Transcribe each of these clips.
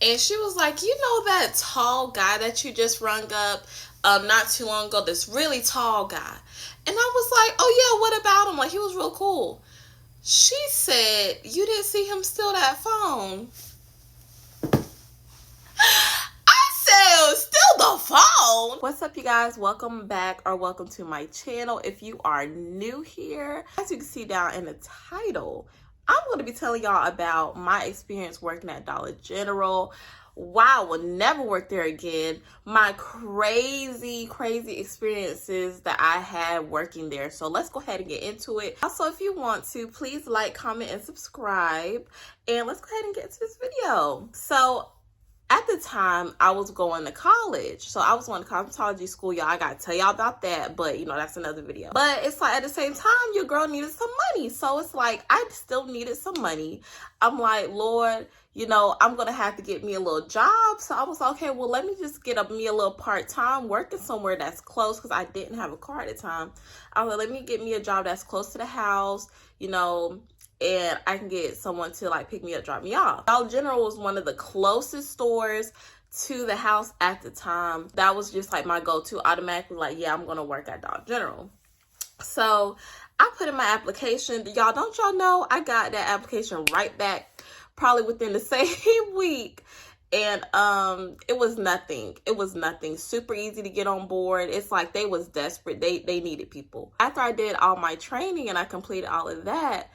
And she was like, you know that tall guy that you just rung up not too long ago, this really tall guy. And I was like, oh yeah, what about him? Like, he was real cool. She said, you didn't see him steal that phone. I said, steal the phone? What's up, you guys? Welcome back, or welcome to my channel. If you are new here, as you can see down in the title, I'm going to be telling y'all about my experience working at Dollar General. Wow, will never work there again. My crazy experiences that I had working there. So let's go ahead and get into it. Also, if you want to, please like, comment, and subscribe. And let's go ahead and get into this video. So at the time, I was going to college. So I was going to cosmetology school, y'all. I got to tell y'all about that, but you know, that's another video. But it's like, at the same time, your girl needed some money. So it's like, I still needed some money. I'm like, Lord, you know, I'm going to have to get me a little job. So I was like, okay, well, let me just get me a little part-time working somewhere that's close, because I didn't have a car at the time. I was like, let me get me a job that's close to the house, you know, and I can get someone to like pick me up, drop me off. Dollar General was one of the closest stores to the house at the time. That was just like my go-to, automatically like, yeah, I'm gonna work at Dollar General. So I put in my application. Y'all, don't y'all know I got that application right back probably within the same week. And it was nothing. It was nothing. Super easy to get on board. It's like they was desperate. They needed people. After I did all my training and I completed all of that,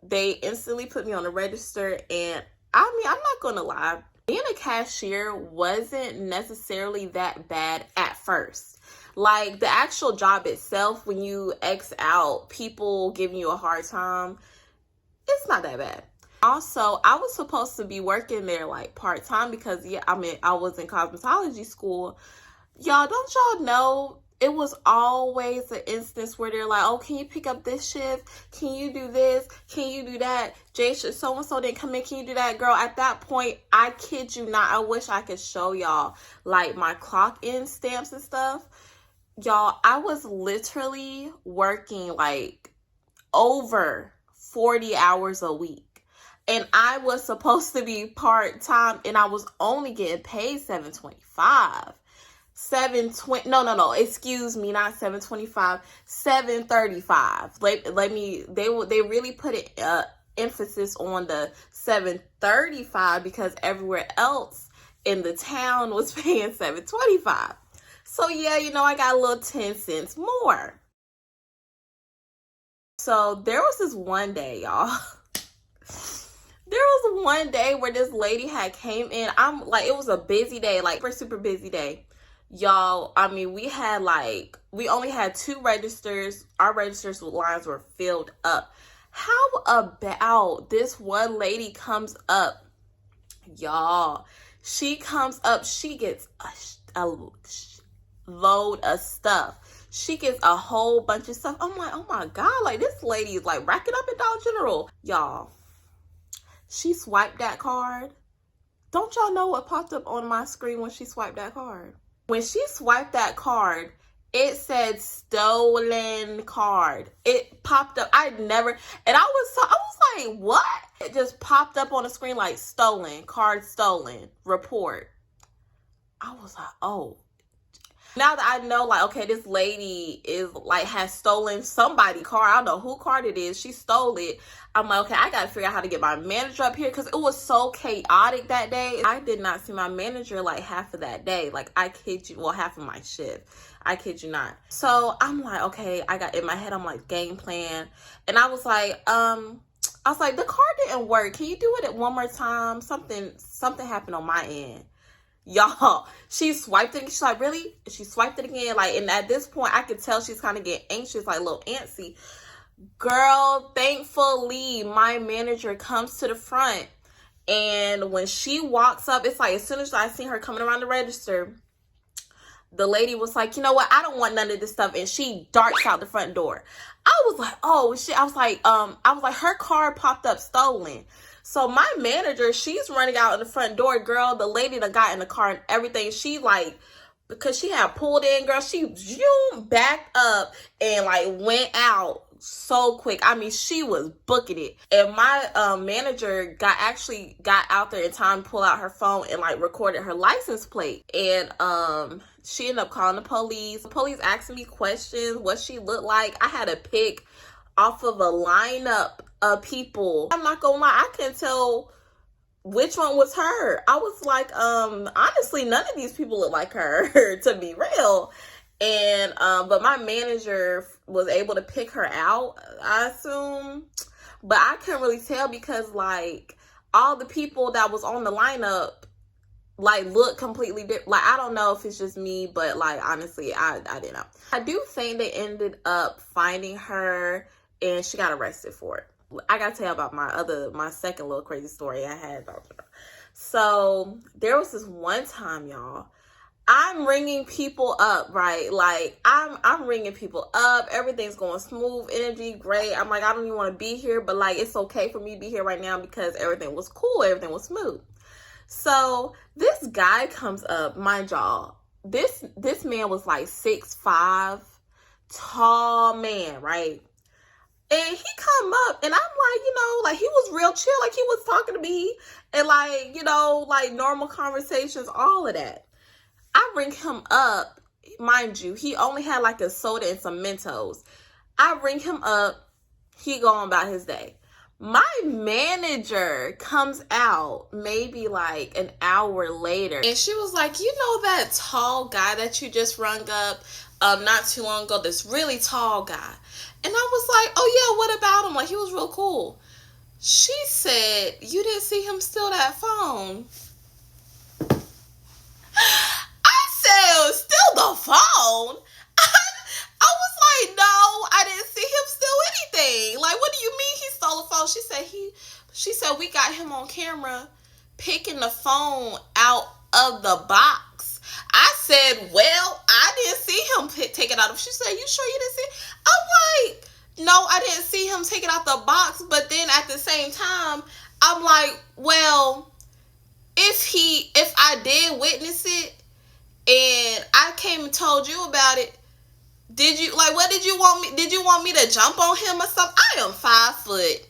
they instantly put me on the register. And I mean, I'm not gonna lie, being a cashier wasn't necessarily that bad at first. Like, the actual job itself, when you X out people giving you a hard time, it's not that bad. Also, I was supposed to be working there like part-time because, yeah, I mean, I was in cosmetology school. Y'all, don't y'all know it was always an instance where they're like, oh, can you pick up this shift? Can you do this? Can you do that? Jay, so-and-so didn't come in. Can you do that? Girl, at that point, I kid you not, I wish I could show y'all like my clock in stamps and stuff. Y'all, I was literally working like over 40 hours a week. And I was supposed to be part-time, and I was only getting paid $7.25. No, excuse me, not $7.25, $7.35. They really put it emphasis on the $7.35 because everywhere else in the town was paying $7.25. So yeah, you know, I got a little 10 cents more. So there was this one day, y'all. There was one day where this lady had came in. I'm like, it was a busy day, like super busy day. Y'all, I mean, we only had 2 registers. Our registers lines were filled up. How about this one lady comes up? Y'all, she comes up, she gets a load of stuff. She gets a whole bunch of stuff. I'm like, oh my God, like this lady is like racking up at Dollar General. Y'all, she swiped that card. Don't y'all know what popped up on my screen when she swiped that card? When she swiped that card, it said stolen card. It popped up. I was like, what? It just popped up on the screen like stolen, card stolen, report. I was like, oh. Now that I know, like, okay, this lady is like has stolen somebody's car. I don't know who card it is. She stole it. I'm like, okay, I gotta figure out how to get my manager up here, because it was so chaotic that day. I did not see my manager like half of that day. Like, I kid you, well, half of my shift. I kid you not. So I'm like, okay, I got in my head, I'm like, game plan. And I was like, the card didn't work. Can you do it one more time? Something happened on my end. Y'all, she swiped it. She's like, really? She swiped it again. Like, and at this point, I could tell she's kind of getting anxious, like a little antsy. Girl, thankfully, my manager comes to the front. And when she walks up, it's like, as soon as I seen her coming around the register, the lady was like, you know what? I don't want none of this stuff. And she darts out the front door. I was like, oh, shit. I was like, her card popped up stolen. So my manager, she's running out in the front door. Girl, the lady that got in the car and everything, she like, because she had pulled in, girl, she zoomed back up and like went out so quick. I mean, she was booking it. And my manager actually got out there in time to pull out her phone and like recorded her license plate. And she ended up calling the police. The police asking me questions, what she looked like. I had to pick off of a lineup of people. I'm not gonna lie, I couldn't tell which one was her. I was like, honestly, none of these people look like her, to be real. And but my manager was able to pick her out, I assume. But I couldn't really tell because like all the people that was on the lineup like look completely different. Like, I don't know if it's just me, but like honestly, I didn't know. I do think they ended up finding her and she got arrested for it. I gotta tell you about my second little crazy story I had about her. So there was this one time, y'all, I'm ringing people up, right? Like I'm ringing people up. Everything's going smooth, energy, great. I'm like, I don't even want to be here, but like it's okay for me to be here right now because everything was cool, everything was smooth. So this guy comes up, mind y'all. This man was like 6'5", tall man, right? And he come up and I'm like, you know, like he was real chill. Like he was talking to me and like, you know, like normal conversations, all of that. I ring him up, mind you, he only had like a soda and some Mentos. I ring him up, he going about his day. My manager comes out maybe like an hour later. And she was like, you know that tall guy that you just rung up not too long ago, this really tall guy. And I was like, oh yeah, what about him? Like, he was real cool. She said, you didn't see him steal that phone. I said, steal the phone? I was like, no, I didn't see him steal anything. Like, what do you mean he stole a phone? She said we got him on camera picking the phone out of the box. I said, well, I didn't see him take it out of. She said, you sure you didn't see it? I'm like, no, I didn't see him take it out the box. But then at the same time, I'm like, well, if I did witness it and I came and told you about it, what did you want me? Did you want me to jump on him or something? I am 5 foot.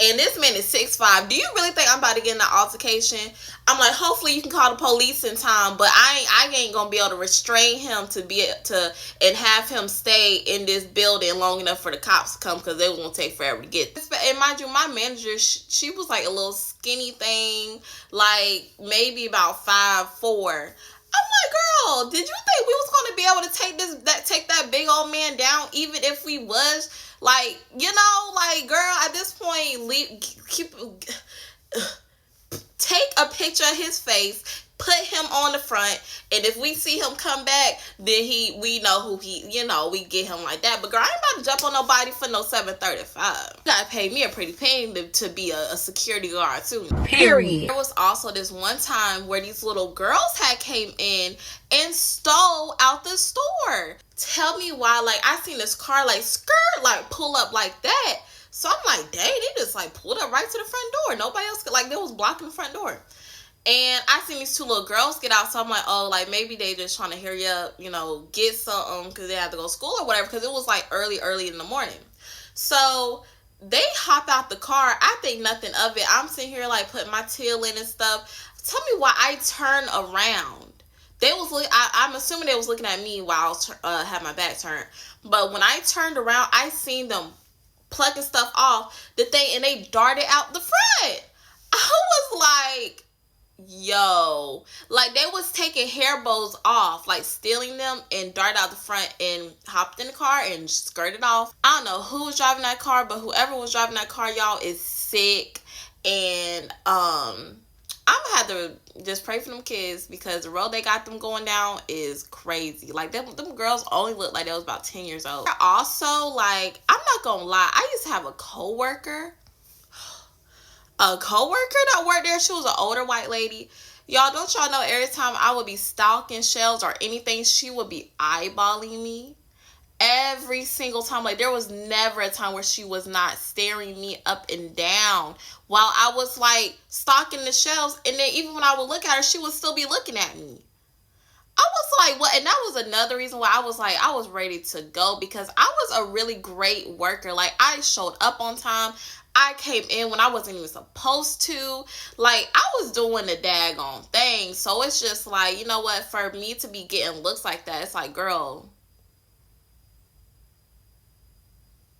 And this man is 6'5". Do you really think I'm about to get in an altercation? I'm like, hopefully you can call the police in time, but I ain't gonna be able to restrain him and have him stay in this building long enough for the cops to come because they was gonna take forever to get. And mind you, my manager, she was like a little skinny thing, like maybe about 5'4". I'm like, girl, did you think we was gonna be able to take that big old man down, even if we was? Like, you know, like, girl, at this point, take a picture of his face, put him on the front, and if we see him come back, then we know who he, you know, we get him like that. But girl, I ain't about to jump on nobody for no $735. You gotta pay me a pretty penny to be a security guard too. Period. There was also this one time where these little girls had came in and stole out the store. Tell me why, like, I seen this car, like, skirt, like, pull up like that. So I'm like, dang, they just, like, pulled up right to the front door. Nobody else, like, they was blocking the front door. And I seen these two little girls get out, so I'm like, oh, like, maybe they just trying to hurry up, you know, get something because they had to go to school or whatever, because it was, like, early in the morning. So they hop out the car. I think nothing of it. I'm sitting here, like, putting my tail in and stuff. Tell me why I turn around. They was I'm assuming they was looking at me while I was had my back turned. But when I turned around, I seen them plucking stuff off the thing, and they darted out the front. I was like, yo, like they was taking hair bows off, like stealing them, and darted out the front and hopped in the car and skirted off. I don't know who was driving that car, but whoever was driving that car, y'all, is sick. And I'm gonna have to just pray for them kids because the road they got them going down is crazy. Like, them girls only look like they was about 10 years old. Also, like, I'm not gonna lie, I used to have a coworker that worked there. She was an older white lady. Y'all, don't y'all know every time I would be stalking shelves or anything, she would be eyeballing me. Every single time. Like, there was never a time where she was not staring me up and down while I was, like, stocking the shelves. And then even when I would look at her, she would still be looking at me. I was like, what? And that was another reason why I was like, I was ready to go, because I was a really great worker. Like, I showed up on time. I came in when I wasn't even supposed to. Like, I was doing the daggone thing. So it's just like, you know what? For me to be getting looks like that, it's like, girl,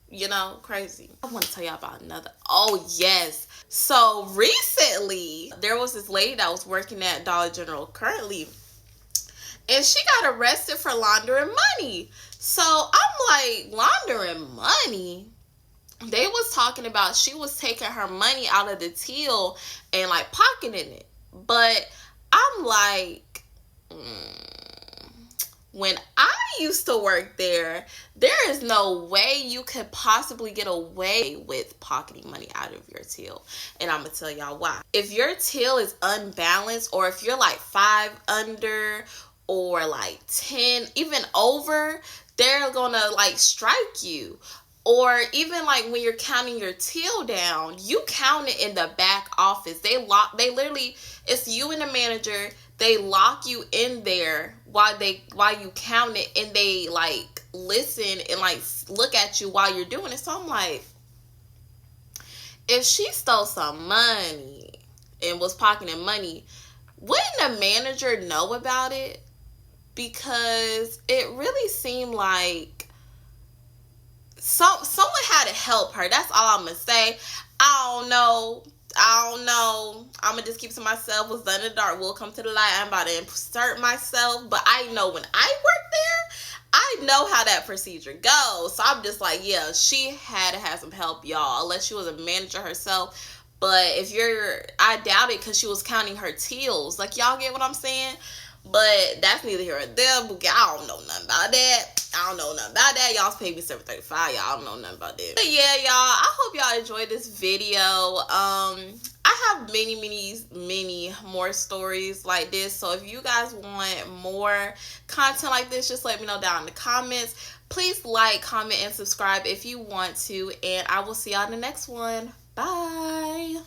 you know, crazy. I want to tell y'all about another. Oh, yes. So recently, there was this lady that was working at Dollar General currently, and she got arrested for laundering money. So I'm like, laundering money? They was talking about she was taking her money out of the till and like pocketing it. But I'm like, when I used to work there, there is no way you could possibly get away with pocketing money out of your till. And I'm going to tell y'all why. If your till is unbalanced, or if you're like 5 under or like 10, even over, they're going to like strike you. Or even like when you're counting your till down, you count it in the back office. They literally, it's you and the manager. They lock you in there while you count it, and they like listen and like look at you while you're doing it. So I'm like, if she stole some money and was pocketing money, wouldn't the manager know about it? Because it really seemed like someone had to help her. That's all I'm gonna say. I don't know. I'm gonna just keep to myself. What's done in the dark will come to the light. I'm about to insert myself, but I know when I worked there, I know how that procedure goes. So I'm just like, yeah, she had to have some help, y'all, unless she was a manager herself. But I doubt it, because she was counting her tills. Like, y'all get what I'm saying? But that's neither here nor there. I don't know nothing about that. Y'all's paid me $7.35. Y'all don't know nothing about that. But yeah, y'all, I hope y'all enjoyed this video. I have many more stories like this. So if you guys want more content like this, just let me know down in the comments. Please like, comment, and subscribe if you want to. And I will see y'all in the next one. Bye.